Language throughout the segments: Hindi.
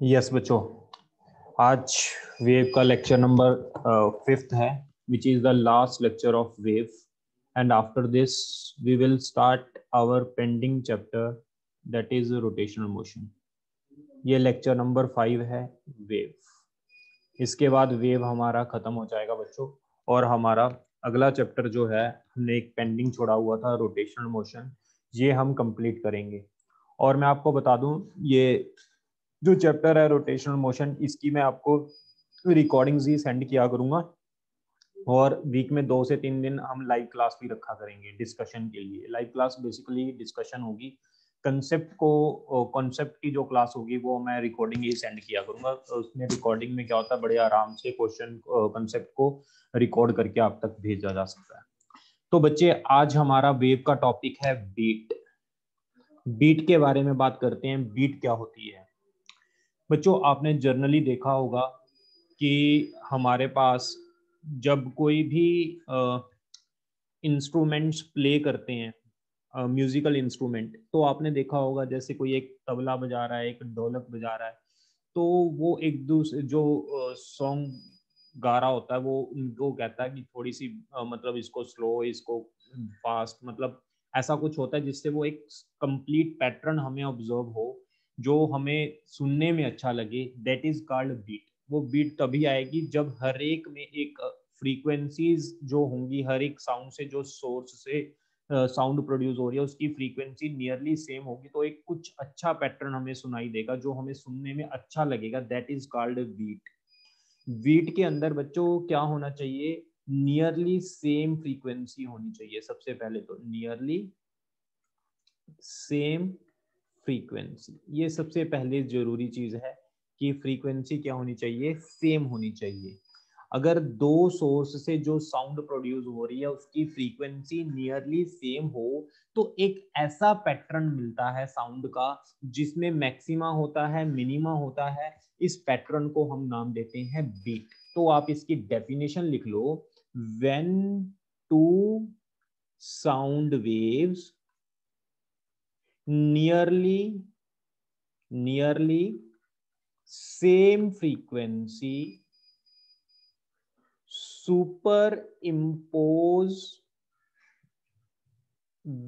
यस बच्चों, आज वेव का लेक्चर नंबर 5th है, which is the last lecture of wave, and after this we will start our pending chapter, that is rotational motion. ये लेक्चर नंबर 5 है वेव। इसके बाद वेव हमारा खत्म हो जाएगा बच्चों, और हमारा अगला चैप्टर जो है, हमने एक पेंडिंग छोड़ा हुआ था रोटेशनल मोशन, ये हम कंप्लीट करेंगे। और मैं आपको बता दूं, ये जो चैप्टर है रोटेशनल मोशन, इसकी मैं आपको रिकॉर्डिंग्स ही सेंड किया करूंगा, और वीक में 2 से 3 दिन हम लाइव क्लास भी रखा करेंगे डिस्कशन के लिए। लाइव क्लास बेसिकली डिस्कशन होगी, कॉन्सेप्ट की जो क्लास होगी वो मैं रिकॉर्डिंग ही सेंड किया करूंगा। उसमें रिकॉर्डिंग में क्या होता है, बड़े आराम से क्वेश्चन कॉन्सेप्ट को रिकॉर्ड करके आप तक भेजा जा सकता है। तो बच्चे, आज हमारा वेव का टॉपिक है बीट। बीट के बारे में बात करते हैं। बीट क्या होती है बच्चों? आपने जर्नली देखा होगा कि हमारे पास जब कोई भी इंस्ट्रूमेंट्स प्ले करते हैं, म्यूजिकल इंस्ट्रूमेंट, तो आपने देखा होगा जैसे कोई एक तबला बजा रहा है, एक ढोलक बजा रहा है, तो वो एक दूसरे जो सॉन्ग गा रहा होता है वो उनको कहता है कि थोड़ी सी मतलब इसको स्लो, इसको फास्ट, मतलब ऐसा कुछ होता है जिससे वो एक कंप्लीट पैटर्न हमें ऑब्जर्व हो, जो हमें सुनने में अच्छा लगे। That is called beat. वो बीट तभी आएगी जब हर एक में एक फ्रीक्वेंसीज जो होंगी, हर एक साउंड से जो सोर्स से साउंड प्रोड्यूस हो रही है उसकी फ्रीक्वेंसी नियरली सेम होगी, तो एक कुछ अच्छा पैटर्न हमें सुनाई देगा जो हमें सुनने में अच्छा लगेगा। That is called beat. Beat के अंदर बच्चों क्या होना चाहिए? नियरली सेम फ्रीक्वेंसी होनी चाहिए। सबसे पहले तो नियरली सेम फ्रीक्वेंसी, ये सबसे पहले जरूरी चीज है कि फ्रीक्वेंसी क्या होनी चाहिए? सेम होनी चाहिए। अगर दो सोर्स से जो साउंड प्रोड्यूस हो रही है उसकी फ्रीक्वेंसी नियरली सेम हो, तो एक ऐसा पैटर्न मिलता है साउंड का जिसमें मैक्सिमा होता है, मिनिमा होता है। इस पैटर्न को हम नाम देते हैं बीट। तो आप इसकी डेफिनेशन लिख लो। When two sound waves nearly same frequency superimpose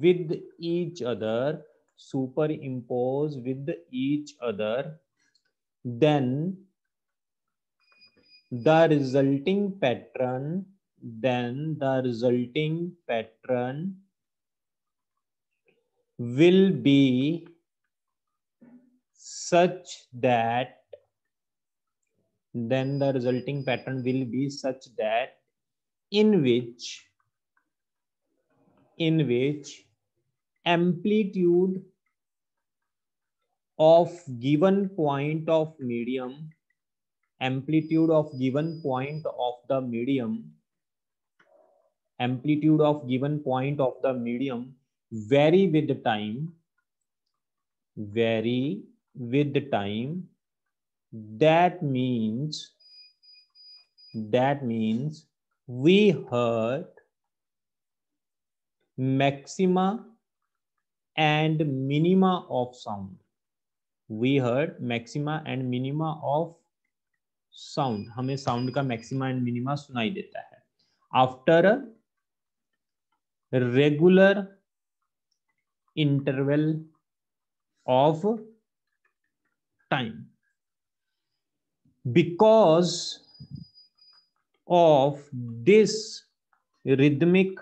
with each other, then the resulting pattern will be such that in which amplitude of given point of medium vary with time. That means we heard maxima and minima of sound. हमें साउंड का मैक्सिमा एंड मिनिमा सुनाई देता है after regular interval of time, because of this rhythmic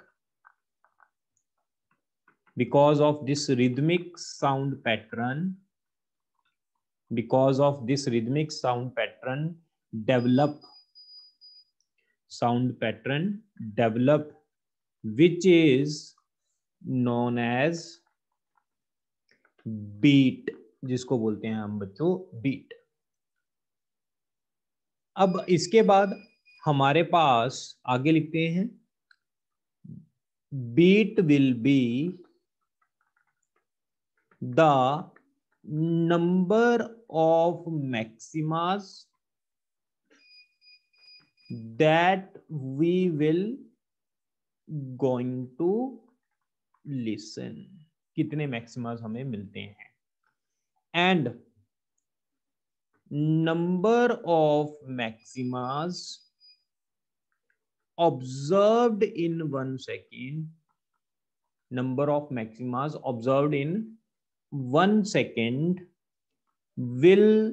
sound pattern develop which is known as beat, जिसको बोलते हैं हम बच्चों बीट। अब इसके बाद हमारे पास आगे लिखते हैं, beat will be the number of maximas that we will going to listen, कितने मैक्सिमास हमें मिलते हैं, and number of maximas observed in 1 second, number of maximas observed in 1 second will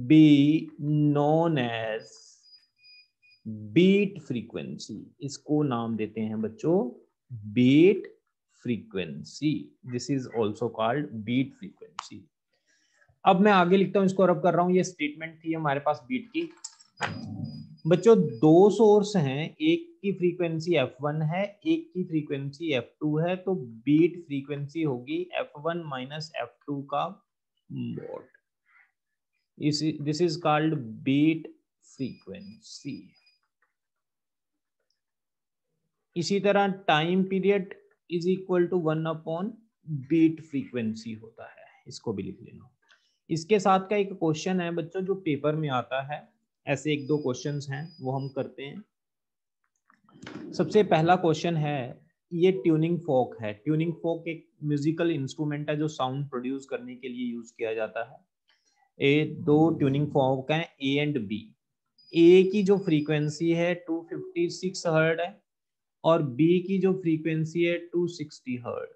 be known as beat frequency. इसको नाम देते हैं बच्चों beat frequency. This is also called beat frequency. अब मैं आगे लिखता हूं, इसको रब कर रहा हूं, ये स्टेटमेंट थी हमारे पास बीट की। बच्चों दो सोर्स हैं, एक की फ्रीक्वेंसी f1 है, एक की फ्रीक्वेंसी f2 है, तो बीट फ्रीक्वेंसी होगी f1 माइनस f2 का mod. This is called beat frequency. इसी तरह time period is equal to 1 upon beat frequency होता है, इसको भी लिख लेना। इसके साथ का एक क्वेश्चन है बच्चों जो पेपर में आता है, ऐसे एक दो क्वेश्चंस हैं वो हम करते हैं। सबसे पहला क्वेश्चन है, ये ट्यूनिंग फोक है। ट्यूनिंग फोक एक म्यूजिकल इंस्ट्रूमेंट है जो साउंड प्रोड्यूस करने के लिए यूज किया जाता है। दो ट्यूनिंग फोक हैं ए एंड बी। ए की जो फ्रीक्वेंसी है 256 हर्ट्ज है और बी की जो फ्रीक्वेंसी है 260 hertz.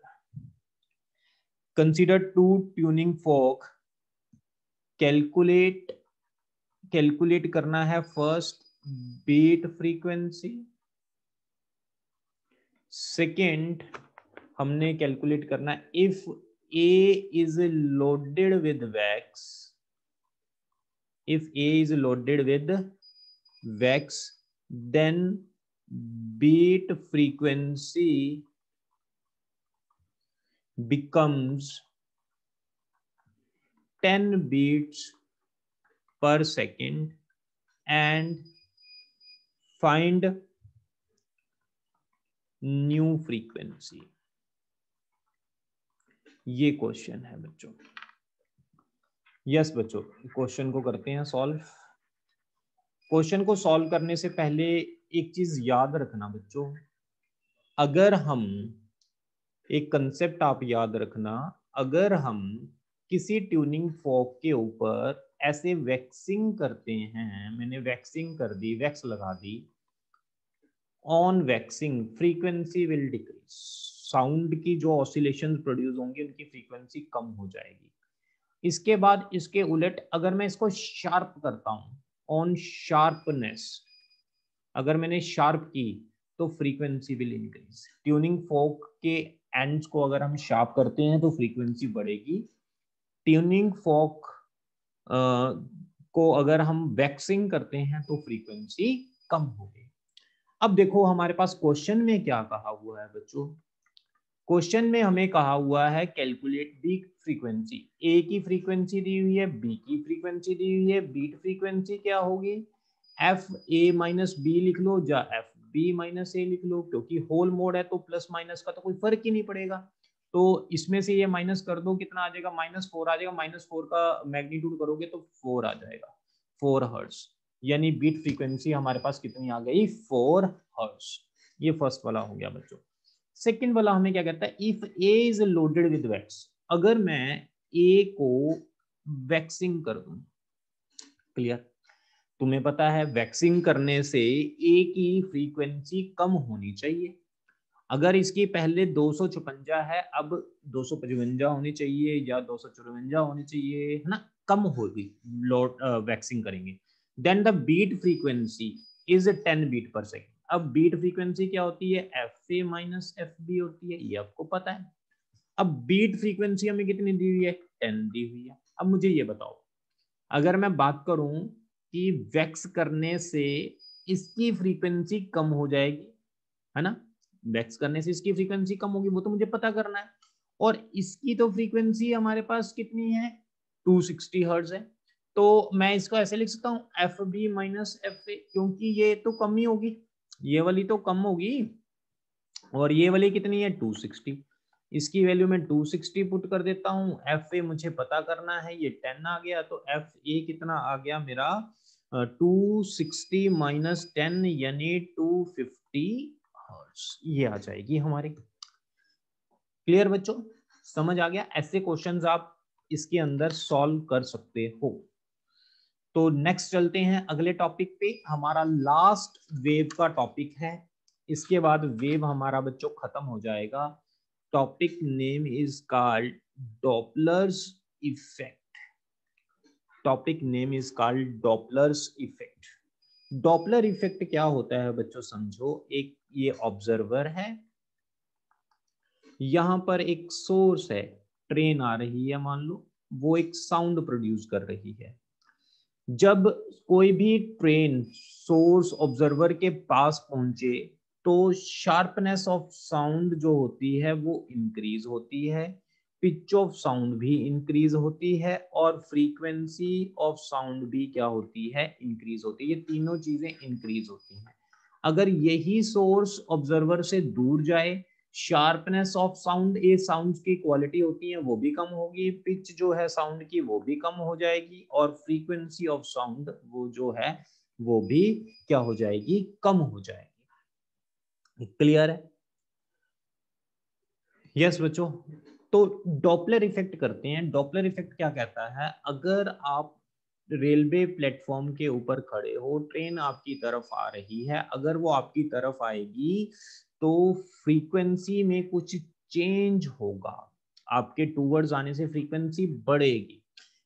Consider two tuning fork. Calculate करना है फर्स्ट बीट फ्रीक्वेंसी, सेकेंड हमने कैलकुलेट करना है if A is loaded with wax, if A is loaded with wax then beat frequency becomes 10 beats per second and find new frequency। ये क्वेश्चन है बच्चों। यस बच्चों, क्वेश्चन को करते हैं सॉल्व। क्वेश्चन को सॉल्व करने से पहले एक चीज याद रखना बच्चों, अगर हम एक कंसेप्ट आप याद रखना, अगर हम किसी ट्यूनिंग फोक के ऊपर ऐसे वैक्सिंग करते हैं, मैंने वैक्सिंग कर दी, वैक्स लगा दी, on waxing frequency will decrease, sound की जो ऑसिलेशंस प्रोड्यूस होंगी उनकी फ्रीक्वेंसी कम हो जाएगी। इसके बाद इसके उलट अगर मैं इसको शार्प करता हूं, ऑन शार्पनेस, अगर मैंने शार्प की तो फ्रीक्वेंसी विल इंक्रीज। ट्यूनिंग फोक के एंड्स को अगर हम शार्प करते हैं तो फ्रीक्वेंसी बढ़ेगी। ट्यूनिंग फोक को अगर हम वैक्सिंग करते हैं तो फ्रीक्वेंसी कम होगी। अब देखो हमारे पास क्वेश्चन में क्या कहा हुआ है बच्चों। क्वेश्चन में हमें कहा हुआ है कैलकुलेट बीट फ्रीक्वेंसी। ए की फ्रीक्वेंसी दी हुई है, बी की फ्रीक्वेंसी दी हुई है, बीट फ्रीक्वेंसी क्या होगी, एफ ए माइनस बी लिख लो या एफ बी माइनस ए लिख लो, क्योंकि होल मोड है तो प्लस माइनस का तो कोई फर्क ही नहीं पड़ेगा। तो इसमें से ये माइनस कर दो, कितना आ जाएगा, -4 आ जाएगा। -4 का मैग्नीट्यूड करोगे तो 4 आ जाएगा, 4 हर्ट्ज। यानी बीट फ्रीक्वेंसी हमारे पास कितनी आ गई, 4 हर्ट्ज। ये फर्स्ट वाला हो गया बच्चों। सेकेंड वाला हमें क्या कहता है, if A is loaded with wax, अगर मैं ए को वैक्सिंग कर दूं। क्लियर, तुम्हें पता है वैक्सिंग करने से ए की फ्रीक्वेंसी कम होनी चाहिए। अगर इसकी पहले 256 है, अब 255 होनी चाहिए या 254 होनी चाहिए, है ना, कम होगी लोड वैक्सिंग करेंगे। Then the beat frequency is 10 beat per second. अब बीट फ्रीक्वेंसी क्या होती है, F A minus F B होती है, ये आपको पता है। अब बीट फ्रीक्वेंसी हमें कितनी दी हुई है, 10 दी हुई है। अब मुझे ये बताओ, अगर मैं बात करूं कि वैक्स करने से इसकी फ्रीक्वेंसी कम हो जाएगी, है ना, वैक्स करने से इसकी फ्रीक्वेंसी कम होगी, वो तो मुझे पता करना है। और इसकी तो फ्रीक्वेंसी हमारे पास कितनी है, 260 हर्ट्ज है। तो मैं इसको ऐसे लिख सकता हूँ F B minus F A, क्योंकि ये तो कम ही होगी, ये वाली तो कम होगी और ये वाली कितनी है, 260। इसकी वैल्यू में 260 पुट कर देता हूँ। एफ ए मुझे पता करना है, ये 10 आ गया, तो एफ ए कितना आ गया मेरा 260 माइनस 10 यानी 250 हर्ट्ज, ये आ जाएगी हमारी। क्लियर बच्चों, समझ आ गया? ऐसे क्वेश्चंस आप इसके अंदर सॉल्व कर सकते हो। तो नेक्स्ट चलते हैं अगले टॉपिक पे, हमारा लास्ट वेव का टॉपिक है। इसके बाद वेव हमारा बच्चों खत्म हो जाएगा। Topic name is called Doppler's effect. Topic name is called Doppler's effect. Doppler effect क्या होता है बच्चों, समझो। एक ये ऑब्जर्वर है, यहां पर एक सोर्स है, ट्रेन आ रही है मान लो, वो एक साउंड प्रोड्यूस कर रही है। जब कोई भी ट्रेन सोर्स ऑब्जर्वर के पास पहुंचे तो शार्पनेस ऑफ साउंड जो होती है वो इंक्रीज होती है, पिच ऑफ साउंड भी इंक्रीज होती है, और फ्रीक्वेंसी ऑफ साउंड भी क्या होती है, इंक्रीज होती है। ये तीनों चीजें इंक्रीज होती हैं। अगर यही सोर्स ऑब्जर्वर से दूर जाए, शार्पनेस ऑफ साउंड, ये साउंड की क्वालिटी होती है वो भी कम होगी, पिच जो है साउंड की वो भी कम हो जाएगी, और फ्रीक्वेंसी ऑफ साउंड वो जो है वो भी क्या हो जाएगी, कम हो जाएगी। क्लियर है? यस बच्चों। तो डॉपलर इफेक्ट करते हैं। डॉपलर इफेक्ट क्या कहता है, अगर आप रेलवे प्लेटफॉर्म के ऊपर खड़े हो, ट्रेन आपकी तरफ आ रही है, अगर वो आपकी तरफ आएगी तो फ्रीक्वेंसी में कुछ चेंज होगा, आपके टूवर्ड्स आने से फ्रीक्वेंसी बढ़ेगी।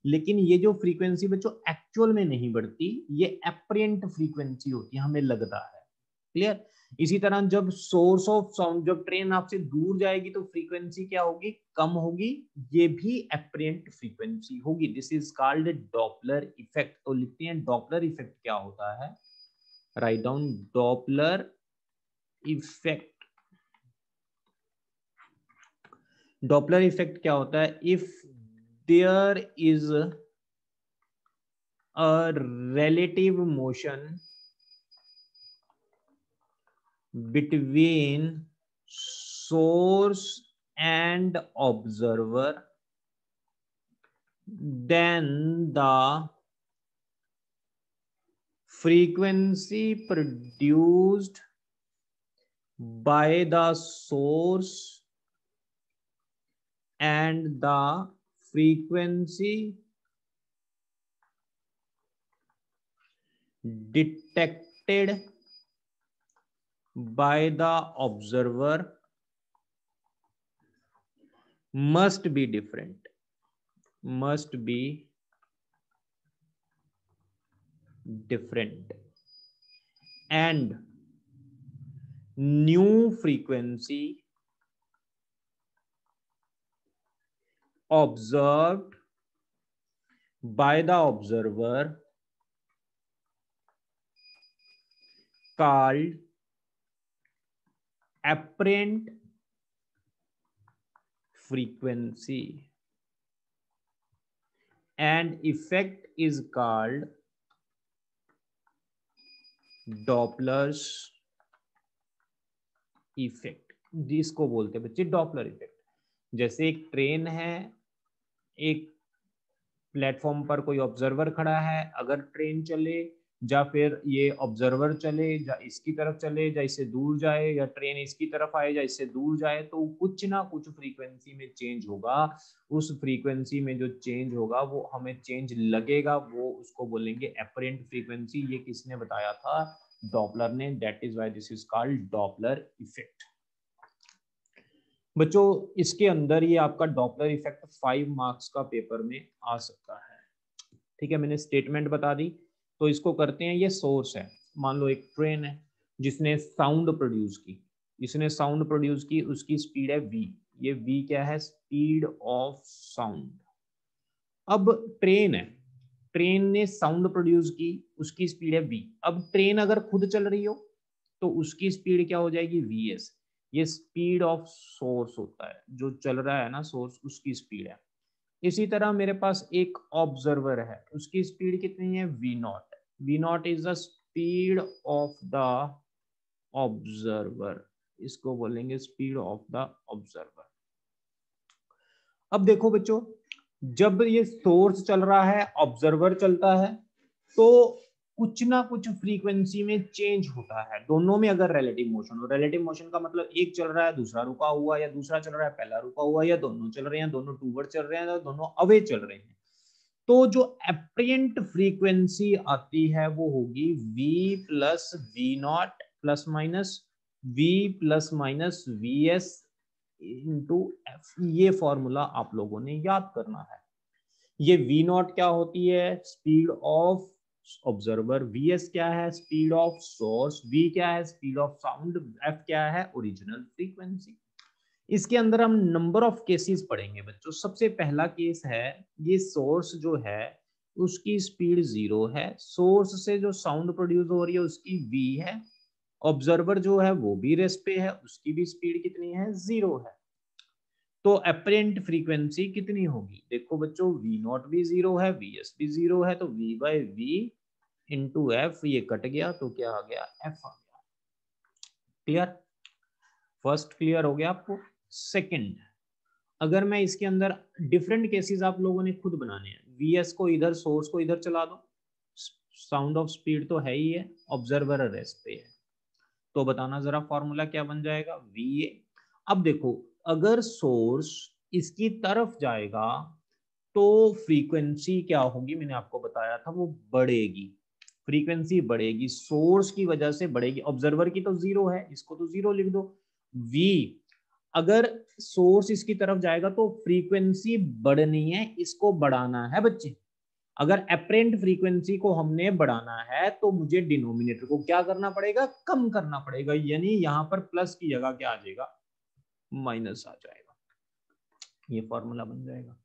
लेकिन ये जो फ्रीक्वेंसी बच्चों एक्चुअल में नहीं बढ़ती, ये एपरेंट फ्रीक्वेंसी होती है, हमें लगता है। क्लियर? इसी तरह जब सोर्स ऑफ साउंड, जब ट्रेन आपसे दूर जाएगी तो फ्रीक्वेंसी क्या होगी, कम होगी, ये भी एपरेंट फ्रीक्वेंसी होगी। This is called Doppler effect. तो लिखते हैं डॉपलर इफेक्ट क्या होता है, write down Doppler effect. Doppler effect क्या होता है, if there is a relative motion between source and observer, then the frequency produced by the source and the frequency detected by the observer must be different, must be different, and new frequency observed by the observer called apparent frequency, and effect is called Doppler's effect. जिसको बोलते हैं बच्चे डॉपलर इफेक्ट। जैसे एक ट्रेन है, एक प्लेटफॉर्म पर कोई ऑब्जर्वर खड़ा है, अगर ट्रेन चले या फिर ये ऑब्जर्वर चले, या इसकी तरफ चले या इससे दूर जाए, या ट्रेन इसकी तरफ आए या इससे दूर जाए, तो कुछ ना कुछ फ्रीक्वेंसी में चेंज होगा। उस फ्रीक्वेंसी में जो चेंज होगा वो हमें चेंज लगेगा, वो उसको बोलेंगे एपरेंट फ्रीक्वेंसी। ये किसने बताया था, डॉपलर ने। That is why this is called Doppler effect. बच्चों इसके अंदर ये आपका डॉपलर इफेक्ट 5 मार्क्स का पेपर में आ सकता है। ठीक है, मैंने स्टेटमेंट बता दी। तो इसको करते हैं, ये सोर्स है, मान लो एक ट्रेन है जिसने साउंड प्रोड्यूस की, जिसने साउंड प्रोड्यूस की, उसकी स्पीड है v। ये v क्या है, स्पीड ऑफ साउंड। अब ट्रेन है, ट्रेन ने साउंड प्रोड्यूस की, उसकी स्पीड है v। अब ट्रेन अगर खुद चल रही हो तो उसकी स्पीड क्या हो जाएगी, vs। ये स्पीड ऑफ सोर्स होता है, जो चल रहा है ना सोर्स, उसकी स्पीड है। इसी तरह मेरे पास एक ऑब्जर्वर है, उसकी स्पीड कितनी है, v not. v not is the speed of the observer, इसको बोलेंगे स्पीड ऑफ द ऑब्जर्वर। अब देखो बच्चों, जब ये सोर्स चल रहा है, ऑब्जर्वर चलता है, तो कुछ ना कुछ फ्रीक्वेंसी में चेंज होता है दोनों में। अगर रिलेटिव मोशन हो, रिलेटिव मोशन का मतलब एक चल रहा है दूसरा रुका हुआ, या दूसरा चल रहा है पहला रुका हुआ, या दोनों चल रहे हैं, दोनों टूवर्ड चल रहे हैं, या दोनों अवे चल रहे हैं, तो जो एपरेंट फ्रीक्वेंसी आती है वो होगी v plus V naught plus minus v plus minus V S into F. ये फॉर्मूला आप लोगों ने याद करना है। ये v नॉट क्या होती है? स्पीड ऑफ ऑब्जर्वर, vs क्या है? स्पीड ऑफ सोर्स, v क्या है? स्पीड ऑफ साउंड, f क्या है? Original frequency. इसके अंदर हम नंबर ऑफ केसेस पढ़ेंगे बच्चों। सबसे पहला केस है, ये सोर्स जो है उसकी स्पीड 0 है, सोर्स से जो साउंड प्रोड्यूस हो रही है उसकी v है, ऑब्जर्वर जो है वो भी रेस्ट पे है, उसकी भी स्पीड कितनी है? 0 है। तो अपरेंट फ्रीक्वेंसी कितनी होगी? देखो बच्चों, वी नॉट भी 0 है, वी एस भी 0 है, तो v by V into F, ये कट गया तो क्या आ गया? एफ आ गया। क्लियर? फर्स्ट क्लियर हो गया आपको? सेकंड, अगर मैं इसके अंदर डिफरेंट केसेस आप लोगों ने खुद बनाने हैं, वी एस को इधर, सोर्स को इधर चला दो, साउंड ऑफ स्पीड तो है ही है, ऑब्जर्वर रेस्ट पे है, तो बताना जरा फॉर्मूला क्या बन जाएगा? V A. अब देखो, अगर सोर्स इसकी तरफ जाएगा तो फ्रीक्वेंसी क्या होगी? मैंने आपको बताया था वो बढ़ेगी, फ्रीक्वेंसी बढ़ेगी, सोर्स की वजह से बढ़ेगी। ऑब्जर्वर की तो 0 है, इसको तो 0 लिख दो। v, अगर सोर्स इसकी तरफ जाएगा तो फ्रीक्वेंसी बढ़नी है, इसको बढ़ाना है बच्चे। अगर अप्रेंट फ्रीक्वेंसी को हमने बढ़ाना है तो मुझे डिनोमिनेटर को क्या करना पड़ेगा? कम करना पड़ेगा, यानी यहां पर प्लस की जगह क्या आ जाएगा? माइनस आ जाएगा। ये फॉर्मूला बन जाएगा।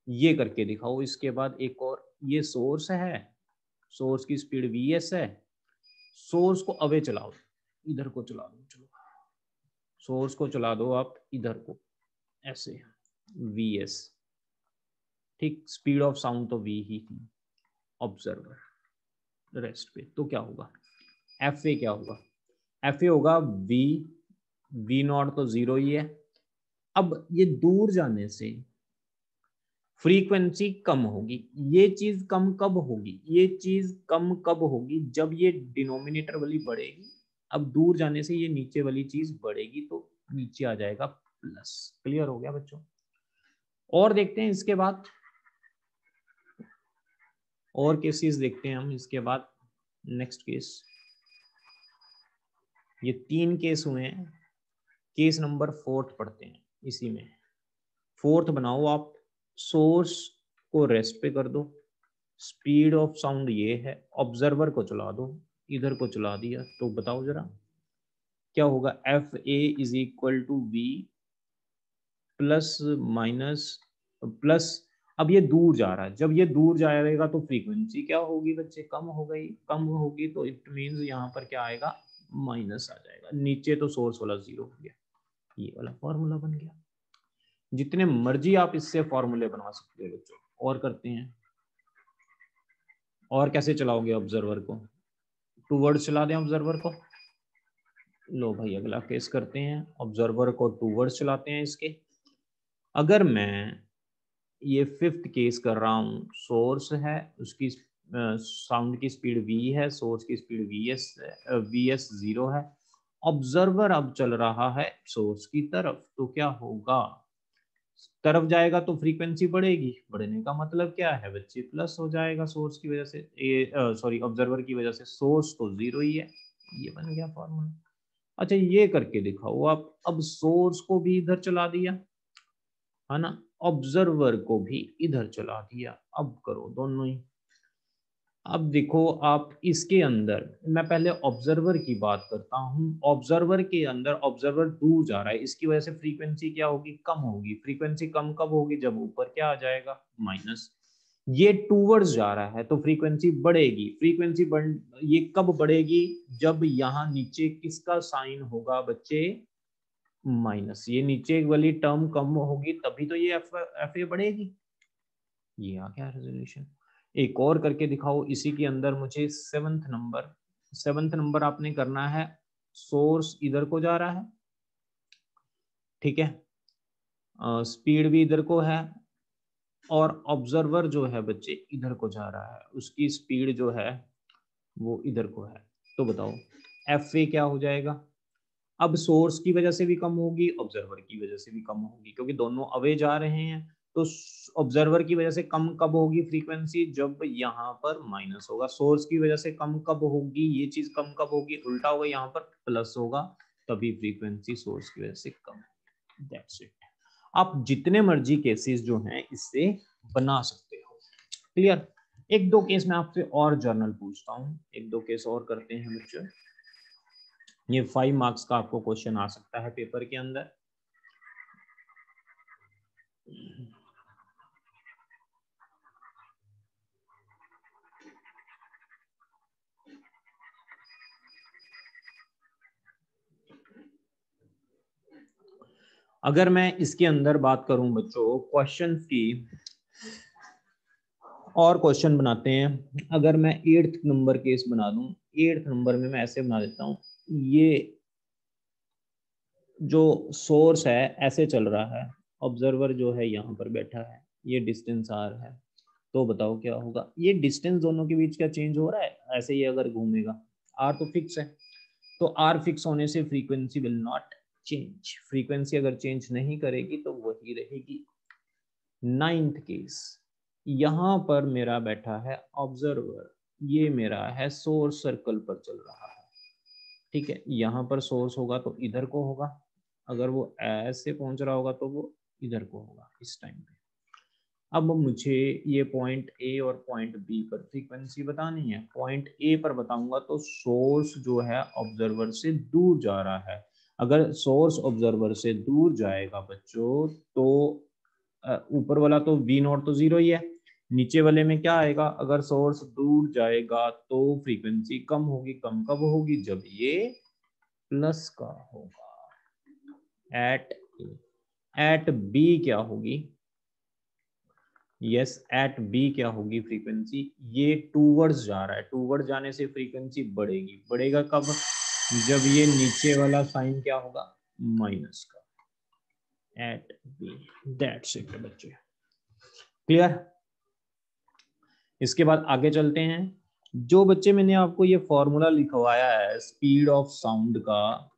ये करके दिखाओ। इसके बाद एक और, ये सोर्स है, सोर्स की स्पीड vs है, सोर्स को अवे चलाओ, इधर को चला दो, चलो सोर्स को चला दो आप इधर को, ऐसे vs, ठीक, स्पीड ऑफ साउंड तो v ही थी, ऑब्जर्वर रेस्ट पे, तो क्या होगा? एफ ए क्या होगा? एफ ए होगा वी नॉट तो 0 ही है। अब ये दूर जाने से फ्रीक्वेंसी कम होगी। ये चीज कम कब होगी? ये चीज कम कब होगी? जब ये डिनोमिनेटर वाली बढ़ेगी। अब दूर जाने से ये नीचे वाली चीज बढ़ेगी तो नीचे आ जाएगा प्लस। क्लियर हो गया बच्चों? और देखते हैं इसके बाद, और केसेस देखते हैं हम इसके बाद। नेक्स्ट केस, ये 3 केस हुए हैं, केस नंबर 4 पढ़ते हैं इसी में। 4 बनाओ आप, सोर्स को रेस्ट पे कर दो, स्पीड ऑफ साउंड ये है, ऑब्जर्वर को चला दो, इधर को चला दिया, तो बताओ जरा क्या होगा? F A is equal to V plus minus plus. अब ये दूर जा रहा है, जब ये दूर जाएगा तो फ्रीक्वेंसी क्या होगी बच्चे? कम हो गई, कम होगी तो इट मीन्स यहाँ पर क्या आएगा? माइनस आ जाएगा। नीचे तो सोर्स वाला 0 हो गया, ये वाला फॉर्मूला बन गया। जितने मर्जी आप इससे फॉर्मूले बना सकते हो बच्चों। और करते हैं, और कैसे चलाओगे ऑब्जर्वर को? टूवर्ड चला दें ऑब्जर्वर को। लो भाई, अगला केस करते हैं, ऑब्जर्वर को टूवर्ड चलाते हैं इसके। अगर मैं ये 5th केस कर रहा हूँ, सोर्स है, उसकी साउंड की स्पीड v है, सोर्स की स्पीड vs 0 है, ऑब्जर्वर अब चल रहा है सोर्स की तरफ, तो क्या होगा? तरफ जाएगा तो फ्रीक्वेंसी बढ़ेगी, बढ़ने का मतलब क्या है बच्चे? प्लस हो जाएगा सोर्स की वजह से, सॉरी ऑब्जर्वर की वजह से। सोर्स तो 0 ही है, ये बन गया फॉर्मूला। अच्छा, ये करके दिखाओ आप। अब सोर्स को भी इधर चला दिया है ना, ऑब्जर्वर को भी इधर चला दिया, अब करो दोनों ही। अब देखो आप, इसके अंदर मैं पहले ऑब्जर्वर की बात करता हूँ। ऑब्जर्वर के अंदर ऑब्जर्वर दूर जा रहा है, इसकी वजह से फ्रीक्वेंसी क्या होगी? कम होगी। फ्रीक्वेंसी कम कब होगी? जब ऊपर क्या आ जाएगा? माइनस। ये टूवर्ड्स जा रहा है तो फ्रीक्वेंसी बढ़ेगी। फ्रीक्वेंसी बढ़, ये कब बढ़ेगी? जब यहाँ नीचे किसका साइन होगा बच्चे? माइनस। ये नीचे वाली टर्म कम होगी तभी तो ये एफ ए बढ़ेगी। ये आ गया रेजोल्यूशन। एक और करके दिखाओ इसी के अंदर मुझे। 7th नंबर आपने करना है, सोर्स इधर को जा रहा है, ठीक है, स्पीड भी इधर को है, और ऑब्जर्वर जो है बच्चे इधर को जा रहा है, उसकी स्पीड जो है वो इधर को है। तो बताओ एफ ए क्या हो जाएगा? अब सोर्स की वजह से भी कम होगी, ऑब्जर्वर की वजह से भी कम होगी, क्योंकि दोनों अवे जा रहे हैं। तो ऑब्जर्वर की वजह से कम कब होगी फ्रीक्वेंसी? जब यहाँ पर माइनस होगा। सोर्स की वजह से कम कब होगी? ये चीज कम कब होगी? उल्टा होगा, यहाँ पर प्लस होगा, तभी फ्रीक्वेंसी सोर्स की वजह से कम। That's it. आप जितने मर्जी केसेस जो हैं इससे बना सकते हो। क्लियर? एक दो केस मैं आपसे और जर्नल पूछता हूँ, एक दो केस और करते हैं बच्चों। ये 5 मार्क्स का आपको क्वेश्चन आ सकता है पेपर के अंदर। अगर मैं इसके अंदर बात करूं बच्चों क्वेश्चन की, और क्वेश्चन बनाते हैं। अगर मैं 8th नंबर केस बना दूं, 8th नंबर में मैं ऐसे बना देता हूं, ये जो सोर्स है ऐसे चल रहा है, ऑब्जर्वर जो है यहाँ पर बैठा है, ये डिस्टेंस आर है। तो बताओ क्या होगा? ये डिस्टेंस दोनों के बीच का चेंज हो रहा है? ऐसे ही अगर घूमेगा, आर तो फिक्स है, तो आर फिक्स होने से frequency will not change. Frequency अगर चेंज नहीं करेगी तो वही रहेगी। 9th केस, यहां पर मेरा बैठा है ऑब्जर्वर, ये मेरा है सोर्स सर्कल पर चल रहा है। ठीक है, यहाँ पर सोर्स होगा तो इधर को होगा, अगर वो ऐसे पहुंच रहा होगा तो वो इधर को होगा इस टाइम पे। अब मुझे ये पॉइंट ए और पॉइंट बी पर फ्रीक्वेंसी बतानी है। पॉइंट ए पर बताऊंगा तो सोर्स जो है ऑब्जर्वर से दूर जा रहा है। अगर सोर्स ऑब्जर्वर से दूर जाएगा बच्चों तो ऊपर वाला तो वी नॉट तो जीरो ही है, नीचे वाले में क्या आएगा? अगर सोर्स दूर जाएगा तो फ्रीक्वेंसी कम होगी। कम कब होगी? जब ये प्लस का होगा। एट बी क्या होगी? यस, एट बी क्या होगी फ्रीक्वेंसी? ये टूवर्ड्स जा रहा है, टूवर्ड्स जाने से फ्रीक्वेंसी बढ़ेगी। बढ़ेगा कब? जब ये नीचे वाला साइन क्या होगा? माइनस का। एट बी, दैट्स इट बच्चे। क्लियर? इसके बाद आगे चलते हैं। जो बच्चे मैंने आपको ये फॉर्मूला लिखवाया है स्पीड ऑफ साउंड का,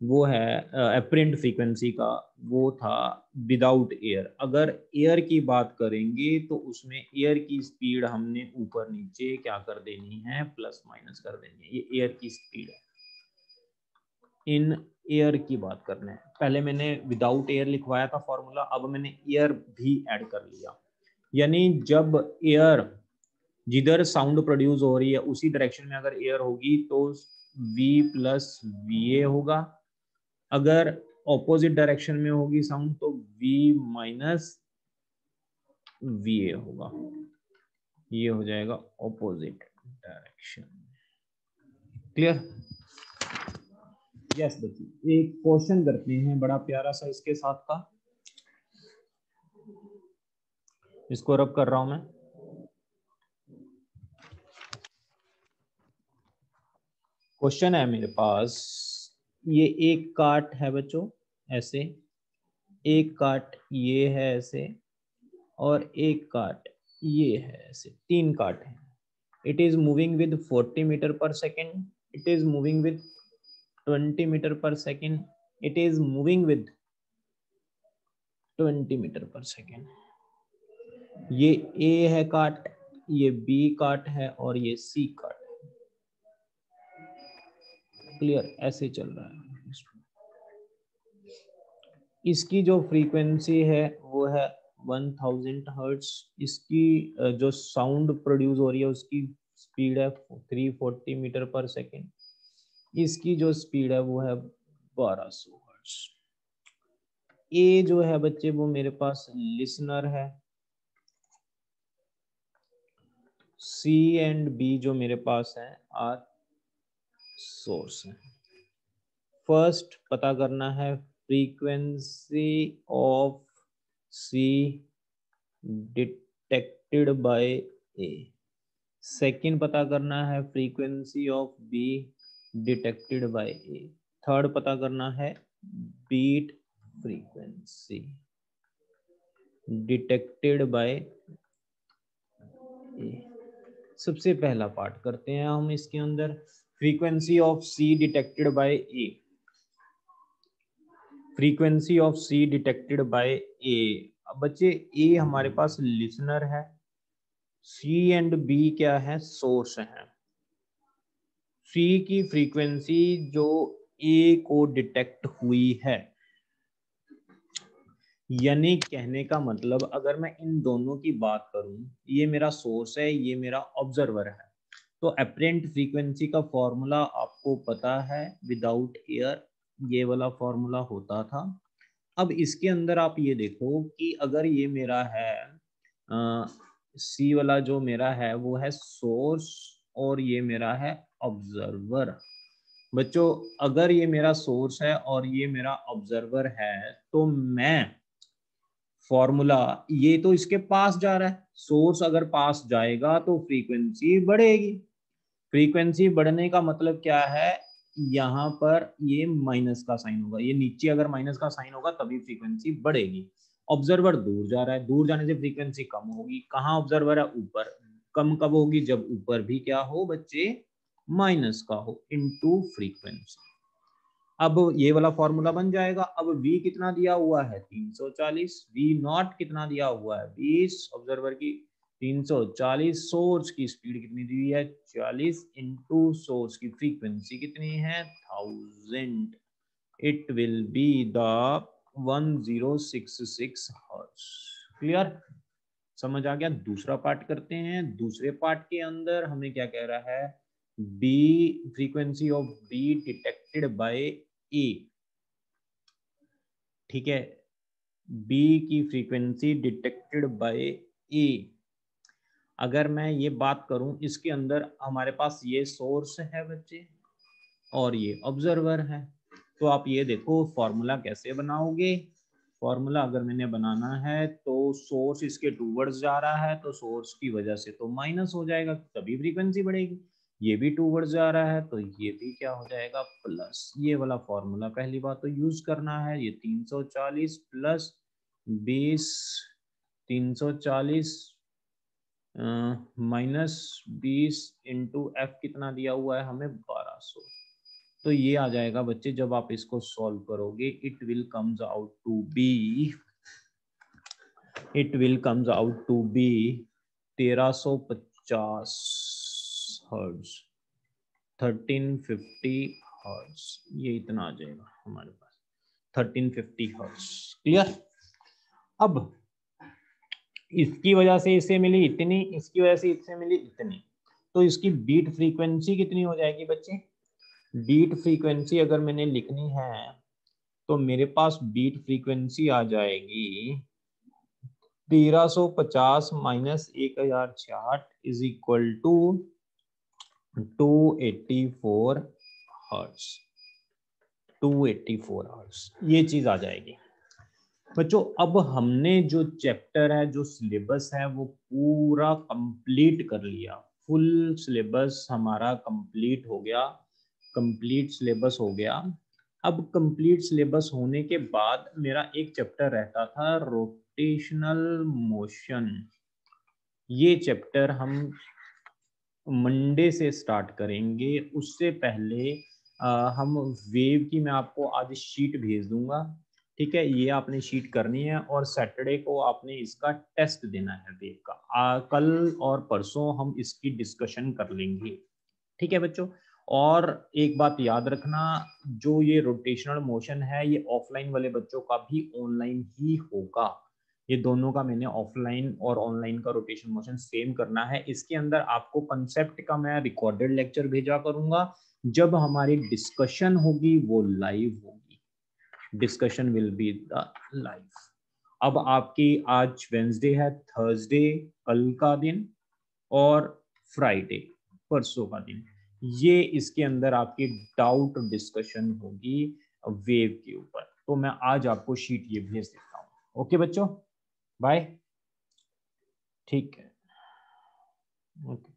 वो है एपरेंट फ्रीक्वेंसी का, वो था विदाउट एयर। अगर एयर की बात करेंगे तो उसमें एयर की स्पीड हमने ऊपर नीचे क्या कर देनी है? प्लस माइनस कर देनी है। ये एयर की स्पीड है। इन एयर की बात करना है। पहले मैंने विदाउट एयर लिखवाया था फॉर्मूला, अब मैंने एयर भी ऐड कर लिया। यानी जब एयर, जिधर साउंड प्रोड्यूस हो रही है उसी डायरेक्शन में अगर एयर होगी तो V प्लस VA होगा। अगर ऑपोजिट डायरेक्शन में होगी साउंड तो V माइनस VA होगा। ये हो जाएगा ऑपोजिट डायरेक्शन। क्लियर? यस बच्ची, एक क्वेश्चन करते हैं बड़ा प्यारा सा इसके साथ का, इसको रब कर रहा हूं मैं। क्वेश्चन है मेरे पास, ये एक काट है बच्चों ऐसे, एक काट ये है ऐसे, और एक काट ये है ऐसे, 3 काट है। It is moving with 40 metre per second, it is moving with 20 metre per second, it is moving with 20 metre per second. ये ए है काट, ये बी काट है और ये सी काट है। क्लियर? ऐसे चल रहा है। इसकी जो फ्रीक्वेंसी है वो है 1000 हर्ट्ज। इसकी जो साउंड प्रोड्यूस हो रही है उसकी स्पीड है 340 मीटर पर सेकेंड। इसकी जो स्पीड है वो है 1200 हर्ट्ज। ए जो है बच्चे वो मेरे पास लिसनर है, सी एंड बी जो मेरे पास है आर सोर्स है। फर्स्ट पता करना है frequency of C detected by A. Second पता करना है frequency of B detected by A. Third पता करना है beat frequency detected by A. सबसे पहला पार्ट करते हैं हम इसके अंदर, frequency of C detected by A. Frequency of C detected by A. अब बच्चे ए हमारे पास लिसनर है, सी एंड बी क्या है, सोर्स है। सी की फ्रीक्वेंसी जो ए को डिटेक्ट हुई है, यानी कहने का मतलब अगर मैं इन दोनों की बात करूं, ये मेरा सोर्स है, ये मेरा ऑब्जर्वर है, तो अपेरेंट फ्रीक्वेंसी का फॉर्मूला आपको पता है, विदाउट एयर ये वाला फॉर्मूला होता था। अब इसके अंदर आप ये देखो कि अगर ये मेरा है सी वाला जो मेरा है वो है सोर्स और ये मेरा है ऑब्जर्वर। बच्चों अगर ये मेरा सोर्स है और ये मेरा ऑब्जर्वर है तो मैं फॉर्मूला, ये तो इसके पास जा रहा है, सोर्स अगर पास जाएगा तो फ्रीक्वेंसी बढ़ेगी। फ्रीक्वेंसी बढ़ने का मतलब क्या है, यहाँ पर ये माइनस का साइन होगा, ये नीचे अगर माइनस का साइन होगा तभी फ्रीक्वेंसी बढ़ेगी। ऑब्जर्वर दूर जा रहा है, दूर जाने से फ्रीक्वेंसी कम होगी। कहाँ ऑब्जर्वर है, ऊपर। कम कब होगी, जब ऊपर भी क्या हो बच्चे, माइनस का हो, इनटू फ्रीक्वेंसी। अब ये वाला फॉर्मूला बन जाएगा। अब v कितना दिया हुआ है, 340। v नॉट कितना दिया हुआ है, 20, ऑब्जर्वर की 340, सोर्स की स्पीड कितनी दी है, 40, इनटू सोर्स की फ्रीक्वेंसी कितनी है, 1000। It will be the 1066 hertz. Clear, समझ आ गया। दूसरा पार्ट करते हैं। दूसरे पार्ट के अंदर हमें क्या कह रहा है, B frequency of B detected by A. ठीक है, बी की फ्रीक्वेंसी डिटेक्टेड बाय ए। अगर मैं ये बात करूं, इसके अंदर हमारे पास ये सोर्स है बच्चे और ये ऑब्जर्वर है। तो आप ये देखो फॉर्मूला कैसे बनाओगे। फॉर्मूला अगर मैंने बनाना है तो सोर्स इसके टूवर्ड्स जा रहा है तो सोर्स की वजह से तो माइनस हो जाएगा, तभी फ्रीक्वेंसी बढ़ेगी। ये भी टूवर्ड्स जा रहा है तो ये भी क्या हो जाएगा, प्लस। ये वाला फॉर्मूला पहली बात तो यूज करना है। ये 340 प्लस 20, 340 माइनस 20 इंटू एफ कितना दिया हुआ है हमें, 1200। तो ये आ जाएगा बच्चे, जब आप इसको सॉल्व करोगे, it will comes out to be 1350 hertz, 1350 hertz. ये इतना आ जाएगा हमारे पास, 1350 हर्ट्ज। क्लियर। अब इसकी वजह से इसे मिली इतनी, इसकी वजह से इससे मिली इतनी, तो इसकी बीट फ्रीक्वेंसी कितनी हो जाएगी बच्चे। बीट फ्रीक्वेंसी अगर मैंने लिखनी है तो मेरे पास बीट फ्रीक्वेंसी आ जाएगी 1350 minus 1066 is equal to 284 hertz. 284 hertz ये चीज आ जाएगी बच्चों। अब हमने जो चैप्टर है, जो सिलेबस है, वो पूरा कंप्लीट कर लिया। फुल सिलेबस हमारा कंप्लीट हो गया, कंप्लीट सिलेबस हो गया। अब कंप्लीट सिलेबस होने के बाद मेरा एक चैप्टर रहता था, रोटेशनल मोशन। ये चैप्टर हम मंडे से स्टार्ट करेंगे। उससे पहले हम वेव की, मैं आपको आज शीट भेज दूंगा। ठीक है, ये आपने शीट करनी है और सैटरडे को आपने इसका टेस्ट देना है वेव का। कल और परसों हम इसकी डिस्कशन कर लेंगे। ठीक है बच्चों। और एक बात याद रखना, जो ये रोटेशनल मोशन है ये ऑफलाइन वाले बच्चों का भी ऑनलाइन ही होगा। ये दोनों का मैंने ऑफलाइन और ऑनलाइन का रोटेशन मोशन सेम करना है। इसके अंदर आपको कंसेप्ट का मैं रिकॉर्डेड लेक्चर भेजा करूंगा। जब हमारी डिस्कशन होगी वो लाइव होगी, discussion will be the live. अब आपकी आज वेंसडे है, थर्सडे कल का दिन और फ्राइडे परसों का दिन, ये इसके अंदर आपकी डाउट डिस्कशन होगी वेव के ऊपर। तो मैं आज आपको शीट ये भेज देता हूँ। ओके बच्चों, बाय। ठीक है, ओके।